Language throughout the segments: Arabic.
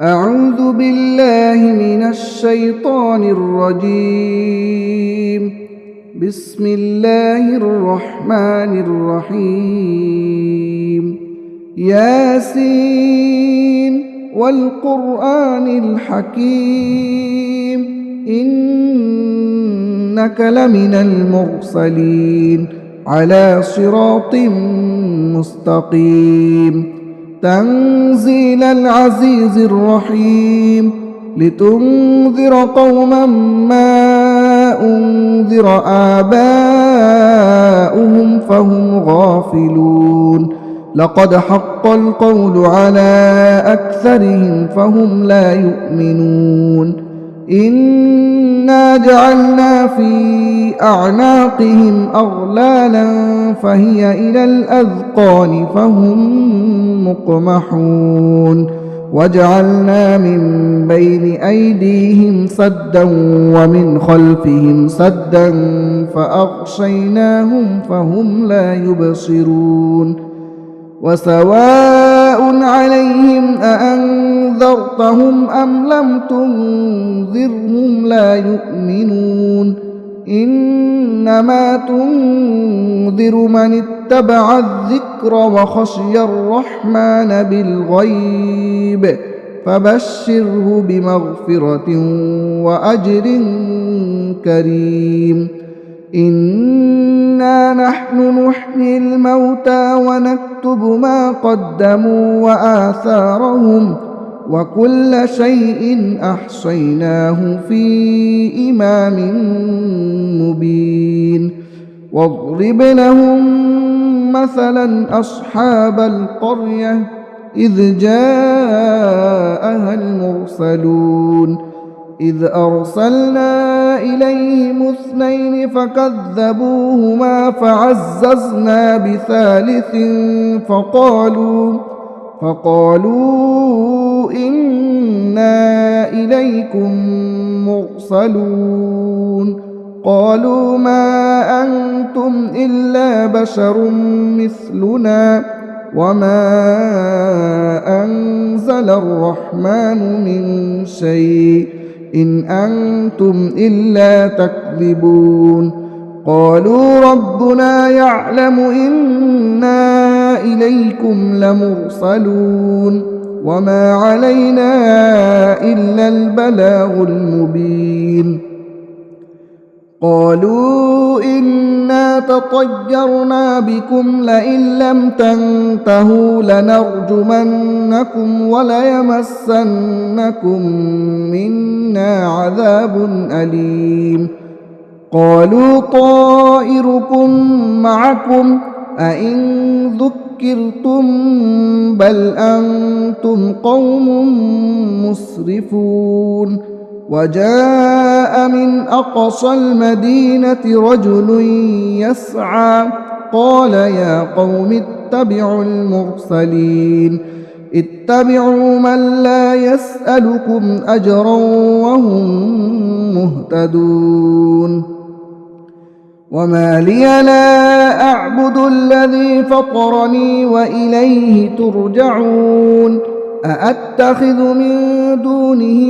أعوذ بالله من الشيطان الرجيم. بسم الله الرحمن الرحيم. ياسين والقرآن الحكيم إنك لمن المرسلين على صراط مستقيم. تنزيل العزيز الرحيم لتنذر قوما ما أنذر آباؤهم فهم غافلون. لقد حق القول على أكثرهم فهم لا يؤمنون. إنا جعلنا في أعناقهم أغلالا فهي إلى الأذقان فهم مقمحون. وجعلنا من بين أيديهم سدا ومن خلفهم سدا فأغشيناهم فهم لا يبصرون. وسواء عليهم أأنذرتهم أم لم تنذرهم لا يؤمنون. إنما تنذر من اتبع الذكر وخشي الرحمن بالغيب فبشره بمغفرة وأجر كريم. إنا نحن نحيي الموتى ونكتب ما قدموا وآثارهم وكل شيء أحصيناه في إمام مبين. واضرب لهم مثلا أصحاب القرية إذ جاءها المرسلون إذ أرسلنا إليهم 2 فكذبوهما فعززنا بثالث فقالوا إنا إليكم مرسلون. قالوا ما أنتم إلا بشر مثلنا وما أنزل الرحمن من شيء إن أنتم إلا تكذبون. قالوا ربنا يعلم إنا إليكم لمرسلون وما علينا إلا البلاغ المبين. قالوا إنا تطيرنا بكم لئن لم تنتهوا لنرجمنكم وليمسنكم منا عذاب أليم. قالوا طائركم معكم أئن ذكرتم بل أنتم قوم مسرفون. وجاء من أقصى المدينة رجل يسعى قال يا قوم اتبعوا المرسلين اتبعوا من لا يسألكم أجرا وهم مهتدون. وما لي لا أعبد الذي فطرني وإليه ترجعون. أأتخذ من دونه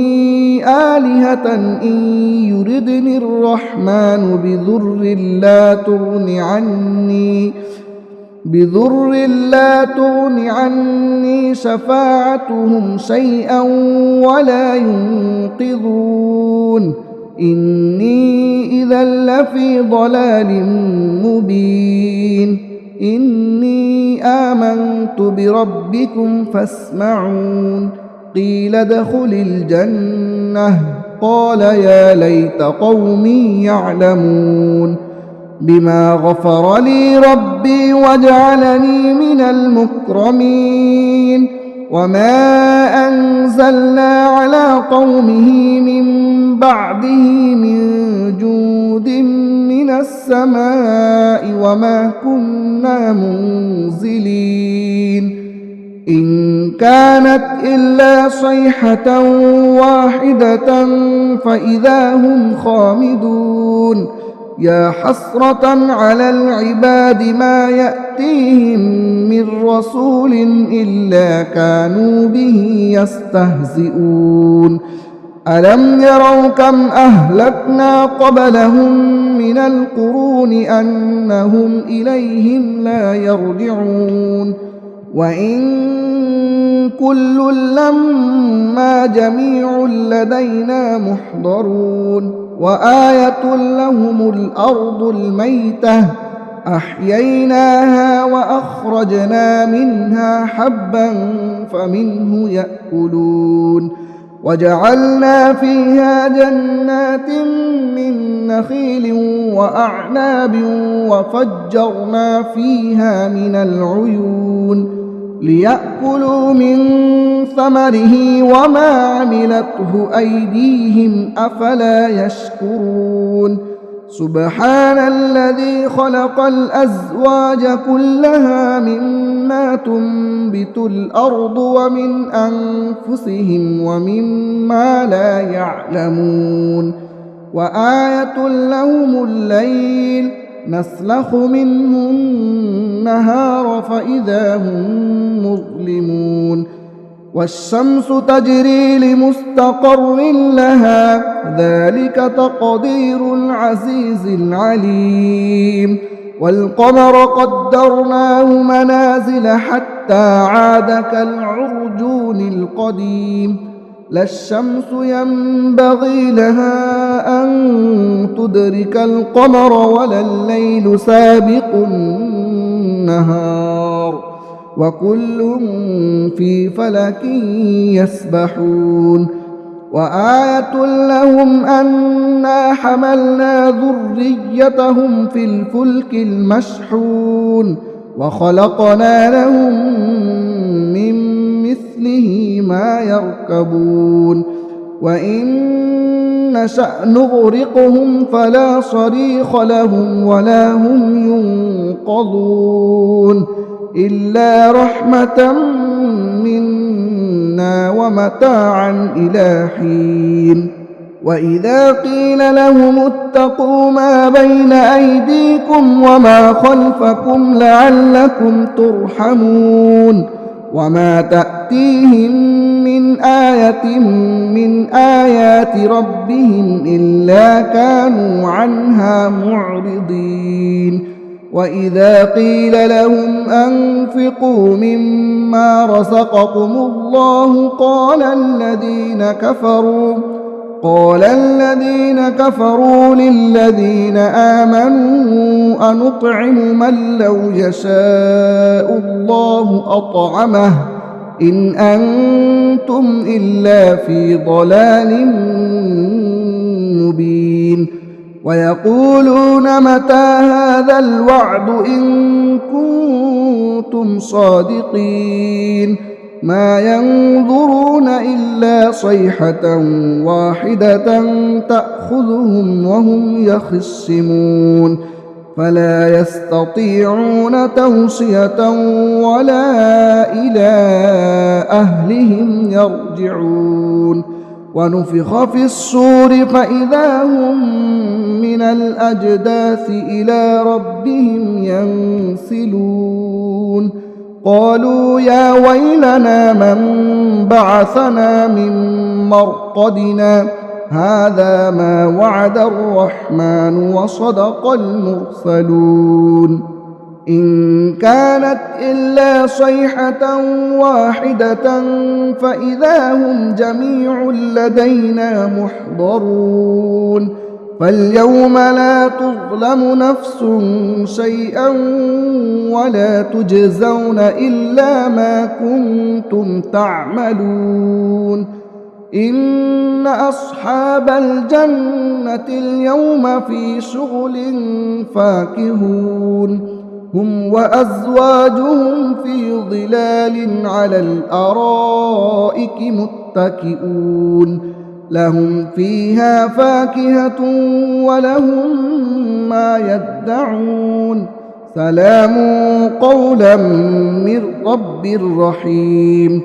آلهة إن يردني الرحمن بضر لا تغن عني شفاعتهم شيئا ولا ينقذون. إني إذا لفي ضلال مبين. إني آمنت بربكم فاسمعون. قيل ادخل الجنة قال يا ليت قومي يعلمون بما غفر لي ربي وجعلني من المكرمين. وما أنزلنا على قومه من بعده من جود من السماء وما كنا منزلين. إن كانت إلا صيحة واحدة فإذا هم خامدون. يا حسرة على العباد ما يأتيهم من رسول إلا كانوا به يستهزئون ألم يروا كم أهلكنا قبلهم من القرون أنهم إليهم لا يرجعون وإن كل لما جميع لدينا محضرون وآية لهم الأرض الميتة أحييناها وأخرجنا منها حبا فمنه يأكلون وجعلنا فيها جنات من نخيل وأعناب وفجرنا فيها من العيون ليأكلوا من ثمره وما عملته أيديهم أفلا يشكرون سبحان الذي خلق الأزواج كلها مما تنبت الأرض ومن أنفسهم ومما لا يعلمون وآية لهم الليل نسلخ منه النهار فإذا هم مظلمون والشمس تجري لمستقر لها ذلك تقدير العزيز العليم والقمر قدرناه منازل حتى عاد كالعرجون القديم لا الشمس ينبغي لها أن تدرك القمر ولا الليل سابق النهار وكل في فلك يسبحون وآية لهم أنا حملنا ذريتهم في الفلك المشحون وخلقنا لهم من مثله ما يركبون وإن نشأ نغرقهم فلا صريخ لهم ولا هم ينقذون إلا رحمة منا ومتاعا إلى حين وإذا قيل لهم اتقوا ما بين أيديكم وما خلفكم لعلكم ترحمون وما تأتيهم من آية من آيات ربهم إلا كانوا عنها معرضين وإذا قيل لهم أنفقوا مما رزقكم الله قال الذين كفروا للذين آمنوا أنطعم من لو يشاء الله أطعمه إن أنتم إلا في ضلال مبين ويقولون متى هذا الوعد إن كنتم صادقين ما ينظرون إلا صيحة واحدة تأخذهم وهم يخصمون فلا يستطيعون توصية ولا إلى أهلهم يرجعون ونفخ في الصور فإذا هم من الأجداث إلى ربهم ينسلون قالوا يا ويلنا من بعثنا من مرقدنا هذا ما وعد الرحمن وصدق المرسلون إن كانت إلا صيحة واحدة فإذا هم جميع لدينا محضرون فاليوم لا تظلم نفس شيئا ولا تجزون إلا ما كنتم تعملون إن أصحاب الجنة اليوم في شغل فاكهون هم وأزواجهم في ظلال على الأرائك متكئون لهم فيها فاكهة ولهم ما يدعون سلام قولا من رب رحيم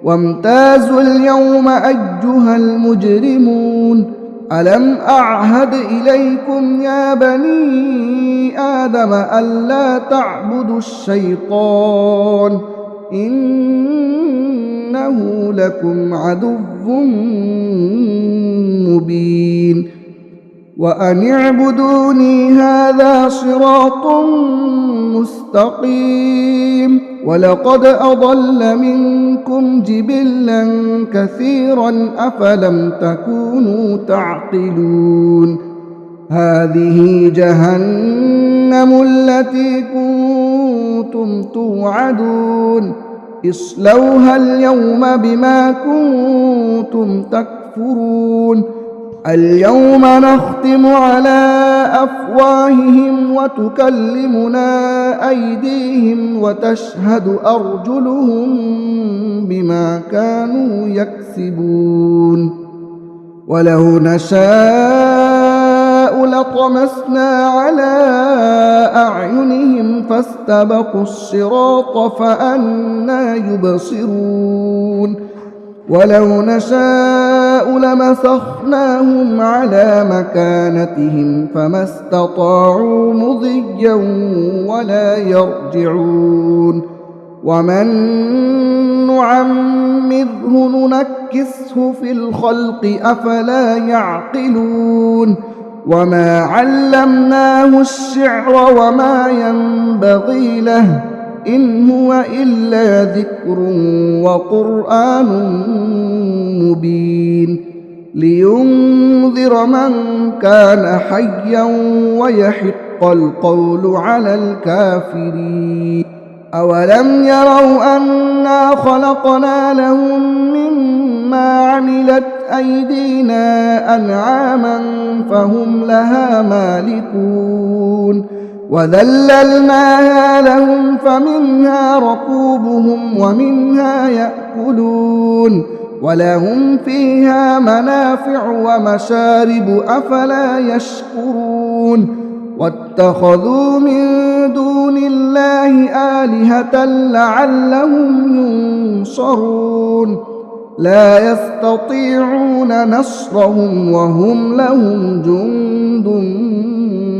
وامتازوا اليوم أيها المجرمون ألم أعهد إليكم يا بني آدم ألا تعبدوا الشيطان إنه لكم عدو مبين وأن اعبدوني هذا صراط مستقيم ولقد أضل منكم جبلا كثيرا أفلم تكونوا تعقلون هذه جهنم التي كنتم توعدون اصلوها اليوم بما كنتم تكفرون اليوم نختم على أفواههم وتكلمنا أيديهم وتشهد أرجلهم بما كانوا يكسبون ولو نشاء لطمسنا على أعينهم فاستبقوا الصراط فأنى يبصرون ولو نشاء لمسخناهم على مكانتهم فما استطاعوا مضيا ولا يرجعون ومن نعمره ننكسه في الخلق أفلا يعقلون وما علمناه الشعر وما ينبغي له إن هو إلا ذكر وقرآن مبين لينذر من كان حيا ويحق القول على الكافرين أولم يروا أنا خلقنا لهم مما عملت أيدينا أنعاما فهم لها مالكون وذللناها لهم فمنها ركوبهم ومنها يأكلون ولهم فيها منافع ومشارب أفلا يشكرون واتخذوا من دون الله آلهة لعلهم ينصرون لا يستطيعون نصرهم وهم لهم جند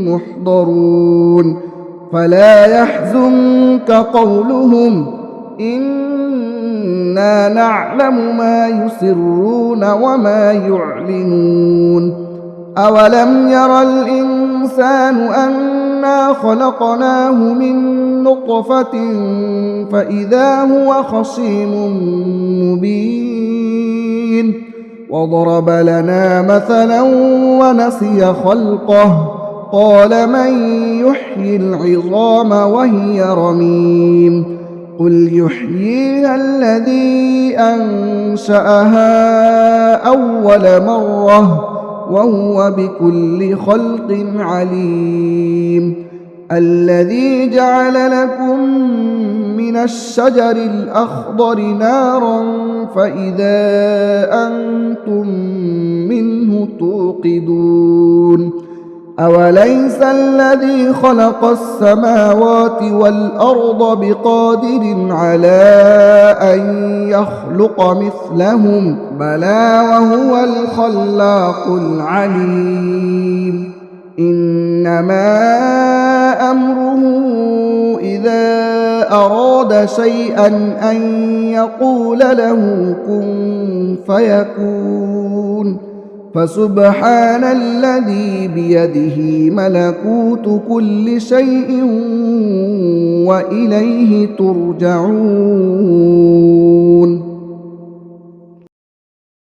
محضرون فلا يحزنك قولهم إنا نعلم ما يسرون وما يعلنون أولم ير الإنسان أنا خلقناه من نطفة فإذا هو خصيم مبين وضرب لنا مثلا ونسي خلقه قال من يحيي العظام وهي رميم قل يحييها الذي أنشأها أول مرة وهو بكل خلق عليم الذي جعل لكم من الشجر الأخضر نارا فإذا أنتم منه توقدون أوليس الذي خلق السماوات والأرض بقادر على أن يخلق مثلهم بلى وهو الخلاق العليم إنما أمره إذا أراد شيئا أن يقول له كن فيكون فسبحان الذي بيده ملكوت كل شيء وإليه ترجعون